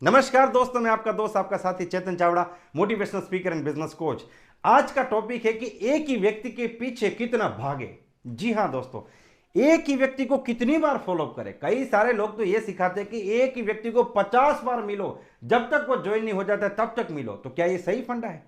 नमस्कार दोस्तों, मैं आपका दोस्त आपका साथी Chetan Chavda, motivational speaker and business coach. आज का टॉपिक है कि एक ही व्यक्ति के पीछे कितना भागे। जी हां दोस्तों, एक ही व्यक्ति को कितनी बार फॉलो करें। कई सारे लोग तो ये सिखाते हैं कि एक ही व्यक्ति को 50 बार मिलो, जब तक वो ज्वाइन नहीं हो जाता तब तक मिलो। तो क्या ये सही फंडा है?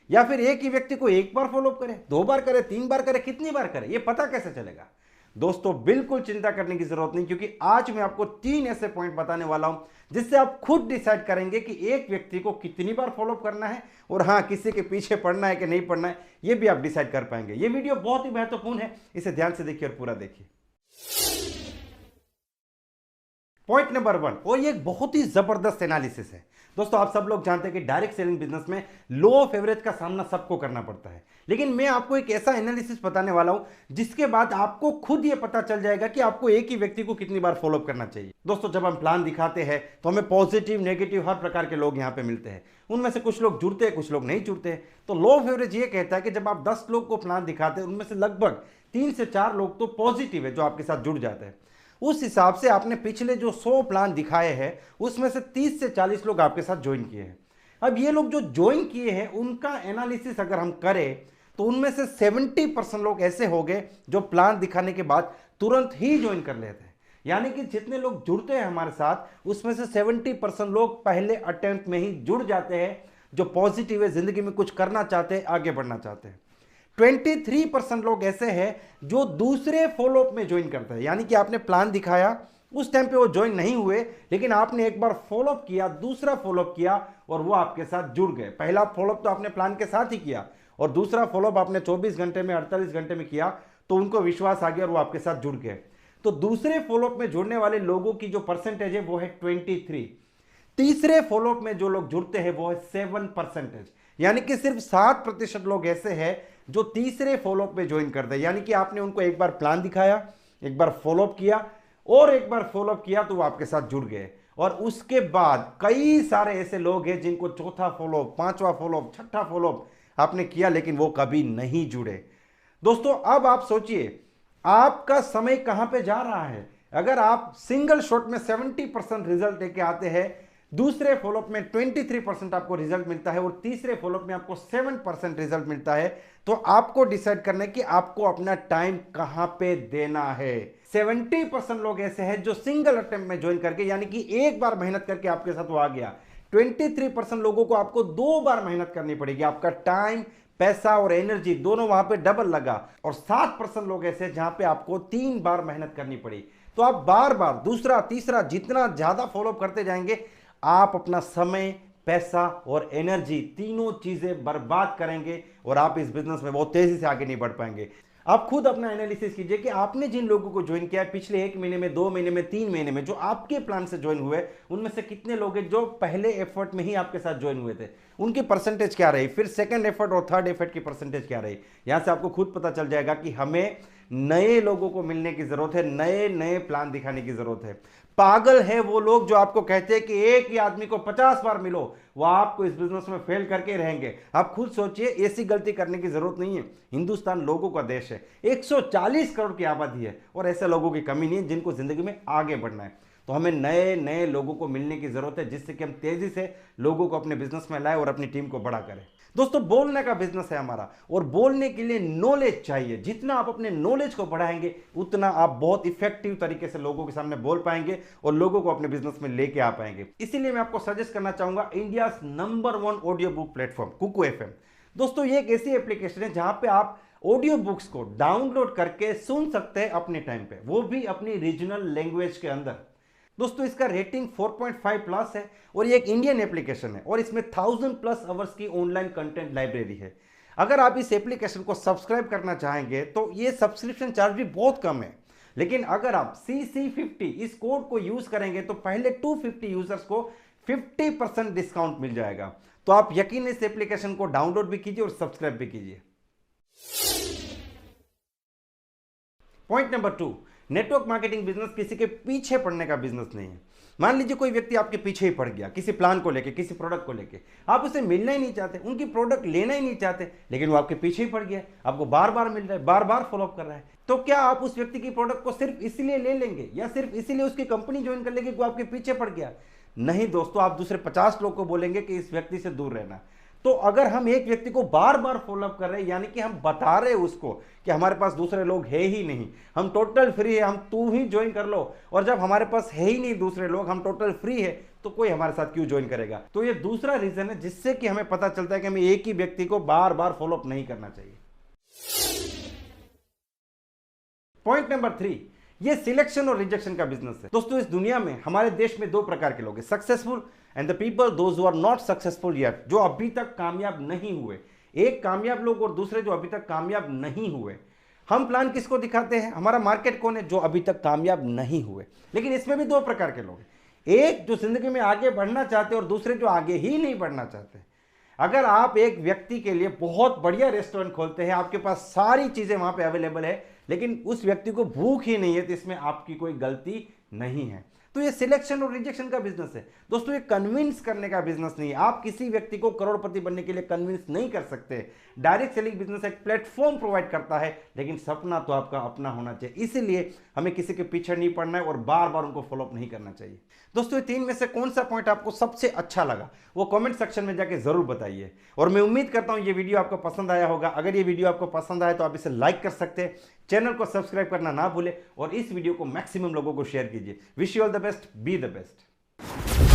या फिर एक ही व्यक्ति को एक बार फॉलो करे, 2 बार करे, 3 बार करे, कितनी बार करे, ये पता कैसे चलेगा? दोस्तों बिल्कुल चिंता करने की जरूरत नहीं, क्योंकि आज मैं आपको 3 ऐसे पॉइंट बताने वाला हूं जिससे आप खुद डिसाइड करेंगे कि एक व्यक्ति को कितनी बार फॉलो करना है और हाँ, किसी के पीछे पड़ना है कि नहीं पड़ना है, ये भी आप डिसाइड कर पाएंगे। ये वीडियो बहुत ही महत्वपूर्ण है, इसे ध्यान से देखिए और पूरा देखिए। पॉइंट नंबर 1, और ये एक बहुत ही जबरदस्त एनालिसिस है। दोस्तों आप सब लोग जानते हैं कि डायरेक्ट सेलिंग बिजनेस में लो ऑफ एवरेज का सामना सबको करना पड़ता है, लेकिन मैं आपको एक ऐसा एनालिसिस बताने वाला हूं जिसके बाद आपको खुद ये पता चल जाएगा कि आपको एक ही व्यक्ति को कितनी बार फॉलो करना चाहिए। दोस्तों जब हम प्लान दिखाते हैं तो हमें पॉजिटिव नेगेटिव हर प्रकार के लोग यहां पे मिलते हैं। उनमें से कुछ लोग जुड़ते हैं, कुछ लोग नहीं जुड़ते हैं। तो लो ऑफ एवरेज ये कहता है कि जब आप 10 लोग को प्लान दिखाते हैं, उनमें से लगभग 3 से 4 लोग तो पॉजिटिव है जो आपके साथ जुड़ जाते हैं। उस हिसाब से आपने पिछले जो 100 प्लान दिखाए हैं उसमें से 30 से 40 लोग आपके साथ ज्वाइन किए हैं। अब ये लोग जो ज्वाइन किए हैं उनका एनालिसिस अगर हम करें तो उनमें से 70% लोग ऐसे हो गए जो प्लान दिखाने के बाद तुरंत ही ज्वाइन कर लेते हैं। यानी कि जितने लोग जुड़ते हैं हमारे साथ उसमें से 70% लोग पहले अटेम्प्ट में ही जुड़ जाते हैं, जो पॉजिटिव है, जिंदगी में कुछ करना चाहते हैं, आगे बढ़ना चाहते हैं। 23% लोग ऐसे हैं जो दूसरे फॉलोअप में ज्वाइन करते हैं। यानी कि आपने प्लान दिखाया, उस टाइम पे वो ज्वाइन नहीं हुए, लेकिन आपने एक बार फॉलोअप किया, दूसरा फॉलोअप किया और वो आपके साथ जुड़ गए। पहला फॉलोअप तो आपने प्लान के साथ ही किया और दूसरा फॉलोअप आपने 24 घंटे में, 48 घंटे में किया, तो उनको विश्वास आ गया और वो आपके साथ जुड़ गए। तो दूसरे फॉलोअप में जुड़ने वाले लोगों की जो परसेंटेज है वो है 23। तीसरे फॉलोअप में जो लोग जुड़ते हैं वो है 7%। यानी कि सिर्फ 7% लोग ऐसे हैं जो तीसरे फॉलोअप में ज्वाइन करते हैं। यानी कि आपने उनको एक बार प्लान दिखाया, एक बार फॉलोअप किया और एक बार फॉलोअप किया तो वो आपके साथ जुड़ गए। और उसके बाद कई सारे ऐसे लोग हैं जिनको चौथा फॉलोअप, पांचवा फॉलोअप, छठा फॉलोअप आपने किया लेकिन वो कभी नहीं जुड़े। दोस्तों अब आप सोचिए आपका समय कहां पे जा रहा है। अगर आप सिंगल शॉट में 70% रिजल्ट लेके आते हैं, दूसरे फॉलोअप में 23% आपको रिजल्ट मिलता है और तीसरे फॉलोअप में आपको 7% रिजल्ट मिलता है, तो आपको डिसाइड करना है कि आपको अपना टाइम कहां पे देना है। 70% लोग ऐसे हैं जो सिंगल अटेम्प्ट में ज्वाइन करके, यानी कि एक बार मेहनत करके आपके साथ वो आ गया। 23% लोगों को आपको 2 बार मेहनत करनी पड़ेगी, आपका टाइम, पैसा और एनर्जी दोनों वहां पे डबल लगा। और 7% लोग ऐसे जहां पे आपको 3 बार मेहनत करनी पड़ी। तो आप बार बार दूसरा तीसरा जितना ज्यादा फॉलोअप करते जाएंगे, आप अपना समय, पैसा और एनर्जी तीनों चीजें बर्बाद करेंगे और आप इस बिजनेस में बहुत तेजी से आगे नहीं बढ़ पाएंगे। आप खुद अपना एनालिसिस कीजिए कि आपने जिन लोगों को ज्वाइन किया है पिछले 1 महीने में, 2 महीने में, 3 महीने में, जो आपके प्लान से ज्वाइन हुए, उनमें से कितने लोग हैं जो पहले एफर्ट में ही आपके साथ ज्वाइन हुए थे, उनकी परसेंटेज क्या रही, फिर सेकंड एफर्ट और थर्ड एफर्ट की परसेंटेज क्या रही। यहां से आपको खुद पता चल जाएगा कि हमें नए लोगों को मिलने की जरूरत है, नए नए प्लान दिखाने की जरूरत है। पागल है वो लोग जो आपको कहते हैं कि एक ही आदमी को 50 बार मिलो, वो आपको इस बिजनेस में फेल करके रहेंगे। आप खुद सोचिए, ऐसी गलती करने की जरूरत नहीं है। हिंदुस्तान लोगों का देश है, 140 करोड़ की आबादी है और ऐसे लोगों की कमी नहीं है जिनको जिंदगी में आगे बढ़ना है। तो हमें नए नए लोगों को मिलने की जरूरत है जिससे कि हम तेजी से लोगों को अपने बिजनेस में लाए और अपनी टीम को बड़ा करें। दोस्तों बोलने का बिजनेस है हमारा और बोलने के लिए नॉलेज चाहिए। जितना आप अपने नॉलेज को बढ़ाएंगे उतना आप बहुत इफेक्टिव तरीके से लोगों के सामने बोल पाएंगे और लोगों को अपने बिजनेस में लेके आ पाएंगे। इसीलिए मैं आपको सजेस्ट करना चाहूंगा India number 1 audio book platform Kuku FM. दोस्तों ये एक ऐसी एप्लीकेशन है जहां पे आप ऑडियो बुक्स को डाउनलोड करके सुन सकते हैं अपने टाइम पे, वो भी अपनी रीजनल लैंग्वेज के अंदर। दोस्तों इसका रेटिंग 4.5 प्लस है और ये एक इंडियन एप्लीकेशन है और इसमें 1000+ आवर्स की ऑनलाइन कंटेंट लाइब्रेरी है। अगर आप इस एप्लीकेशन को सब्सक्राइब करना चाहेंगे तो ये सब्सक्रिप्शन चार्ज भी बहुत कम है, लेकिन अगर आप CC50 इस कोड को यूज करेंगे तो पहले 250 यूजर्स को 50% डिस्काउंट मिल जाएगा। तो आप यकीन इस एप्लीकेशन को डाउनलोड भी कीजिए और सब्सक्राइब भी कीजिए। Point number 2, network marketing business किसी के पीछे पड़ने का बिजनेस नहीं है। मान लीजिए कोई व्यक्ति आपके पीछे ही पड़ गया किसी प्लान को लेके, किसी प्रोडक्ट को लेके, आप उसे मिलना ही नहीं चाहते, उनकी प्रोडक्ट लेना ही नहीं चाहते, लेकिन वो आपके पीछे ही पड़ गया, आपको बार बार मिल रहा है, बार बार फॉलोअप कर रहा है। तो क्या आप उस व्यक्ति की प्रोडक्ट को सिर्फ इसलिए ले लेंगे या सिर्फ इसीलिए उसकी कंपनी ज्वाइन कर लेंगे कि वो आपके पीछे पड़ गया? नहीं दोस्तों, आप दूसरे 50 लोग को बोलेंगे कि इस व्यक्ति से दूर रहना। तो अगर हम एक व्यक्ति को बार बार फॉलोअप कर रहे हैं, यानी कि हम बता रहे हैं उसको कि हमारे पास दूसरे लोग है ही नहीं, हम टोटल फ्री है, हम तू ही ज्वाइन कर लो। और जब हमारे पास है ही नहीं दूसरे लोग, हम टोटल फ्री है, तो कोई हमारे साथ क्यों ज्वाइन करेगा। तो ये दूसरा रीजन है जिससे कि हमें पता चलता है कि हमें एक ही व्यक्ति को बार बार फॉलोअप नहीं करना चाहिए। पॉइंट नंबर 3, ये सिलेक्शन और रिजेक्शन का बिजनेस है। दोस्तों, इस दुनिया में हमारे देश में दो प्रकार के लोग हैं, successful and the people those who are not successful yet, जो अभी तक कामयाब नहीं हुए। एक कामयाब लोग और दूसरे जो अभी तक कामयाब नहीं हुए। हम प्लान किसको दिखाते हैं, हमारा मार्केट कौन है, जो अभी तक कामयाब नहीं हुए। लेकिन इसमें भी दो प्रकार के लोग हैं, एक जो जिंदगी में आगे बढ़ना चाहते हैं और दूसरे जो आगे ही नहीं बढ़ना चाहते। अगर आप एक व्यक्ति के लिए बहुत बढ़िया रेस्टोरेंट खोलते हैं, आपके पास सारी चीजें वहां पे अवेलेबल है, लेकिन उस व्यक्ति को भूख ही नहीं है, तो इसमें आपकी कोई गलती नहीं है। तो ये सिलेक्शन और रिजेक्शन का बिजनेस है दोस्तों, ये कन्विंस करने का बिजनेस नहीं है। आप किसी व्यक्ति को करोड़पति बनने के लिए कन्विंस नहीं कर सकते। डायरेक्ट सेलिंग बिजनेस एक प्लेटफॉर्म प्रोवाइड करता है, लेकिन सपना तो आपका अपना होना चाहिए। इसीलिए हमें किसी के पीछे नहीं पड़ना है और बार बार उनको फॉलोअप नहीं करना चाहिए। दोस्तों, ये 3 में से कौन सा पॉइंट आपको सबसे अच्छा लगा, वो कमेंट सेक्शन में जाके जरूर बताइए। और मैं उम्मीद करता हूं ये वीडियो आपको पसंद आया होगा। अगर ये वीडियो आपको पसंद आया तो आप इसे लाइक कर सकते हैं, चैनल को सब्सक्राइब करना ना भूले और इस वीडियो को मैक्सिमम लोगों को शेयर कीजिए। Wish you all the best, be the best.